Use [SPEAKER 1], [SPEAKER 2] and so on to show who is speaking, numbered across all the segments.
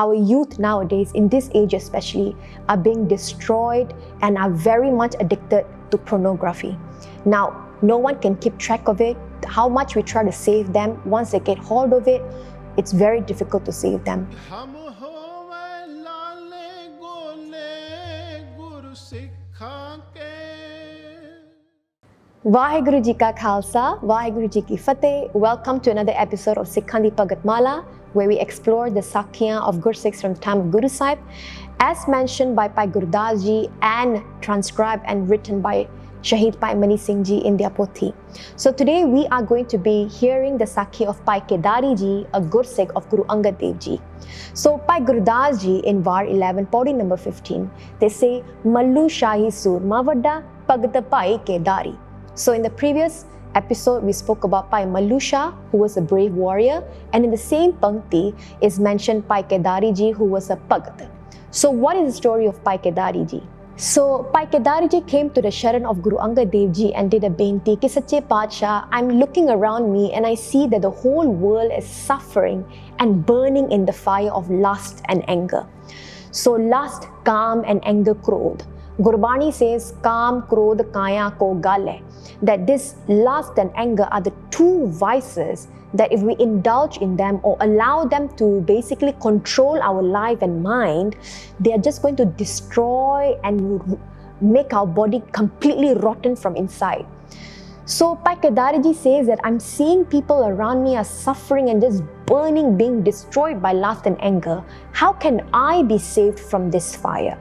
[SPEAKER 1] our youth nowadays, in this age especially, are being destroyed and are very much addicted to pornography. Now, no one can keep track of it. How much we try to save them, once they get hold of it, it's very difficult to save them. WhyGuru Ji ka Khalsa, WhyGuru Ji ki Fateh. Welcome to another episode of Sikhan di Bhagat Mala, where we explore the Sakhiyan of Guru Sikhs from the time of Guru Sahib, as mentioned by Bhai Kedari Ji and transcribed and written by Shahid Bhai Mani Singh Ji in their Pothi. So today we are going to be hearing the Sakhi of Bhai Kedari Ji, a Guru Sikh of Guru Angad Dev Ji. So Bhai Kedari Ji in Var 11, Pauri number 15, they say, Mallu Shahi Surma Vadda Bhagat Bhai Kedari. So in the previous episode, we spoke about Bhai Mallu Shah, who was a brave warrior, and in the same pankti is mentioned Bhai Kedari Ji, who was a Bhagat. So what is the story of Bhai Kedari Ji? So Bhai Kedari Ji came to the Sharan of Guru Angad Dev Ji and did a benti ki Sache Parchar, I'm looking around me and I see that the whole world is suffering and burning in the fire of lust and anger. So lust, Kam, and anger, Krodh. Gurbani says, Kam, Krodh, Kaya ko gal hai. That this lust and anger are the two vices that if we indulge in them or allow them to basically control our life and mind, they are just going to destroy and make our body completely rotten from inside. So Bhai Kedari Ji says that I'm seeing people around me are suffering and just burning, being destroyed by lust and anger. How can I be saved from this fire?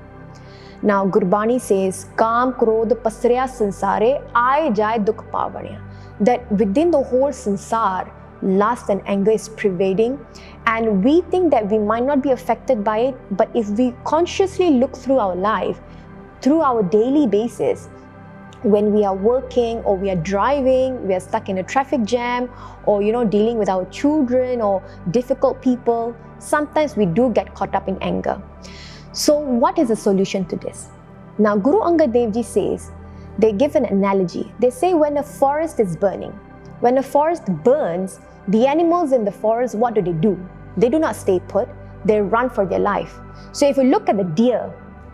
[SPEAKER 1] Now Gurbani says, Kam, Krodh, Pasrya Sansare, Aaye Jaye Dukh Pavanya. That within the whole sansar, lust and anger is pervading, and we think that we might not be affected by it, but if we consciously look through our life, through our daily basis, when we are working or we are driving, we are stuck in a traffic jam, or dealing with our children or difficult people, sometimes we do get caught up in anger. So what is the solution to this? Now Guru Angad Dev Ji says, they give an analogy. They say when a forest is burning, when a forest burns, the animals in the forest, what do? They do not stay put, they run for their life. So if you look at the deer,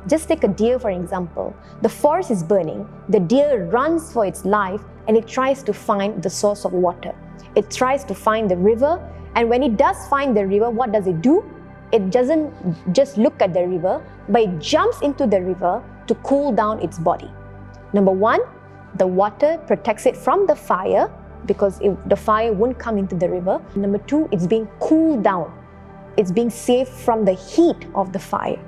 [SPEAKER 1] just take a deer for example, the forest is burning, the deer runs for its life and it tries to find the source of water. It tries to find the river, and when it does find the river, what does it do? It doesn't just look at the river, but it jumps into the river to cool down its body. Number one, the water protects it from the fire, because if the fire won't come into the river. Number two, it's being cooled down. It's being saved from the heat of the fire.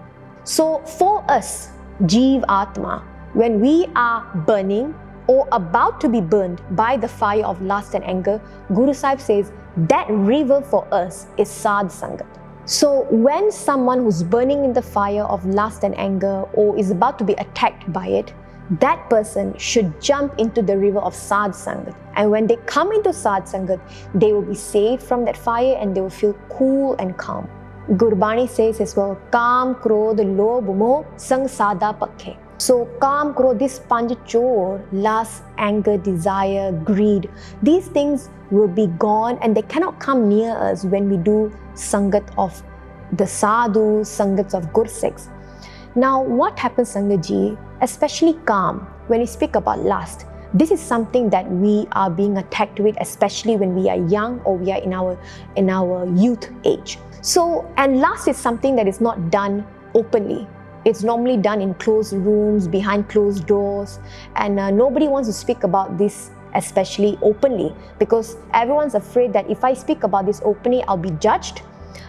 [SPEAKER 1] So for us, Jeev Atma, when we are burning or about to be burned by the fire of lust and anger, Guru Sahib says that river for us is Sadh Sangat. So when someone who's burning in the fire of lust and anger or is about to be attacked by it, that person should jump into the river of Sadh Sangat. And when they come into Sadh Sangat, they will be saved from that fire and they will feel cool and calm. Gurbani says as well, Kam, Krodh, Lobh, Moh, Sang Sada Pakhe. So Kam, Krodh, this Panj Chor, lust, anger, desire, greed, these things will be gone and they cannot come near us when we do Sangat of the Sadhu, Sangats of Guru Sikhs. Now what happens, Sangaji, especially Kam, when we speak about lust, this is something that we are being attacked with, especially when we are young or we are in our youth age. So, and lust is something that is not done openly. It's normally done in closed rooms, behind closed doors, and nobody wants to speak about this especially openly, because everyone's afraid that if I speak about this openly, I'll be judged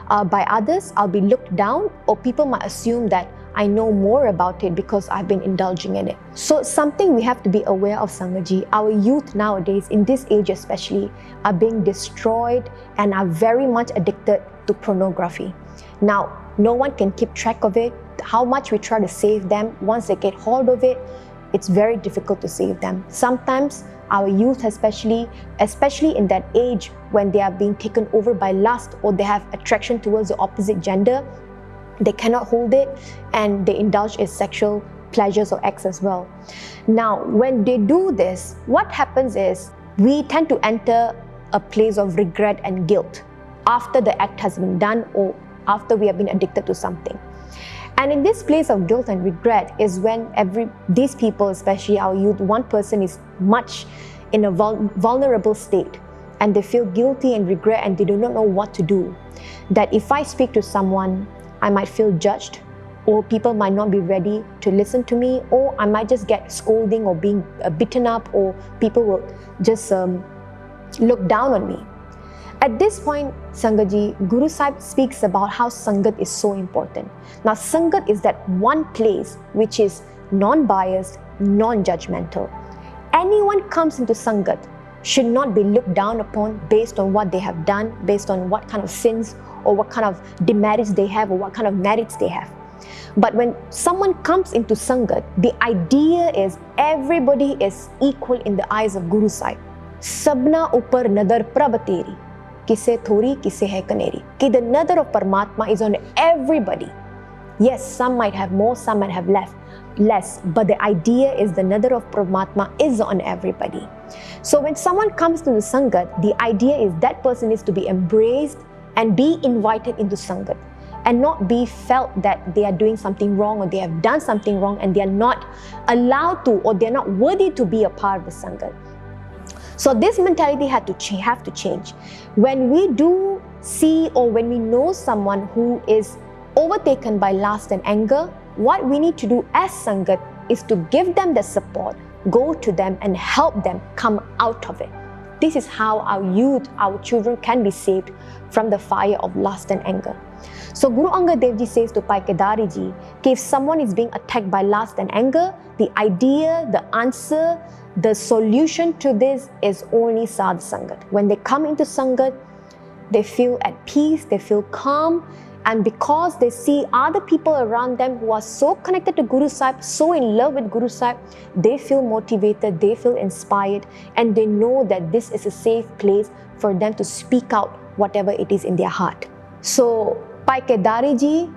[SPEAKER 1] by others, I'll be looked down, or people might assume that I know more about it because I've been indulging in it. So something we have to be aware of, Sangaji, our youth nowadays, in this age especially, are being destroyed and are very much addicted to pornography. Now, no one can keep track of it. How much we try to save them, once they get hold of it, it's very difficult to save them. Sometimes our youth especially in that age when they are being taken over by lust or they have attraction towards the opposite gender, they cannot hold it and they indulge in sexual pleasures or acts as well. Now, when they do this, what happens is we tend to enter a place of regret and guilt after the act has been done or after we have been addicted to something. And in this place of guilt and regret is when these people, especially our youth, one person is much in a vulnerable state and they feel guilty and regret and they do not know what to do. That if I speak to someone, I might feel judged, or people might not be ready to listen to me, or I might just get scolding or being beaten up, or people will just look down on me. At this point, Sangat Ji, Guru Sahib speaks about how Sangat is so important. Now, Sangat is that one place which is non-biased, non-judgmental. Anyone comes into Sangat should not be looked down upon based on what they have done, based on what kind of sins or what kind of demerits they have or what kind of merits they have. But when someone comes into Sangat, the idea is everybody is equal in the eyes of Guru Sahib. Sabna upar nadar prabh teri, kise thori kise hai kaneri. Ki the nadar of Paramatma is on everybody. Yes, some might have more, some might have less, but the idea is the nadar of Paramatma is on everybody. So when someone comes to the Sangat, the idea is that person is to be embraced and be invited into Sangat, and not be felt that they are doing something wrong or they have done something wrong and they are not allowed to, or they are not worthy to be a part of the Sangat. So this mentality have to change. When we do see or when we know someone who is overtaken by lust and anger, what we need to do as Sangat is to give them the support, go to them and help them come out of it. This is how our youth, our children can be saved from the fire of lust and anger. So Guru Angad Dev Ji says to Bhai Kedari Ji, if someone is being attacked by lust and anger, the idea, the answer, the solution to this is only Sadh Sangat. When they come into Sangat, they feel at peace, they feel calm, and because they see other people around them who are so connected to Guru Sahib, so in love with Guru Sahib, they feel motivated, they feel inspired, and they know that this is a safe place for them to speak out whatever it is in their heart. So Bhai Kedari Ji,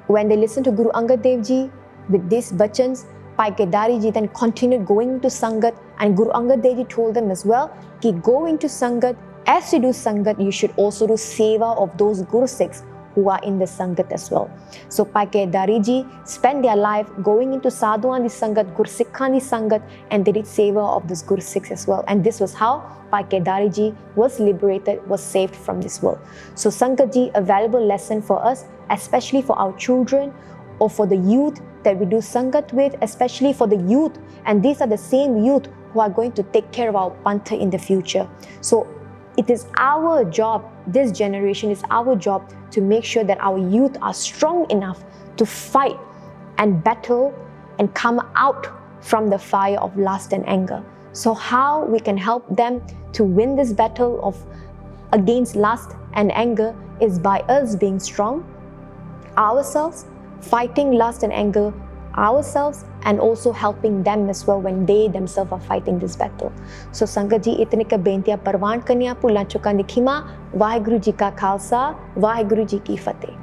[SPEAKER 1] when they listened to Guru Angad Dev Ji with these bachans, Bhai Kedari Ji then continued going into Sangat, and Guru Angad Dev Ji told them as well, ki go into Sangat. As you do Sangat, you should also do seva of those Guru Sikhs who are in the Sangat as well. So Bhai Kedari Ji spent their life going into Sadhuan di Sangat, Gur Sikhan di Sangat, and they did seva of those Guru Sikhs as well. And this was how Bhai Kedari Ji was liberated, was saved from this world. So Sangat Ji, a valuable lesson for us, especially for our children or for the youth that we do Sangat with, especially for the youth. And these are the same youth who are going to take care of our Pantha in the future. So it is our job, this generation is our job to make sure that our youth are strong enough to fight and battle and come out from the fire of lust and anger. So how we can help them to win this battle against lust and anger is by us being strong ourselves, fighting lust and anger ourselves, and also helping them as well when they themselves are fighting this battle. So Sangat Ji, itne ka bentiyan parwan kaniya, bhulan chukan di khima, WhyGuru Ji ka Khalsa, WhyGuru Ji ki Fateh.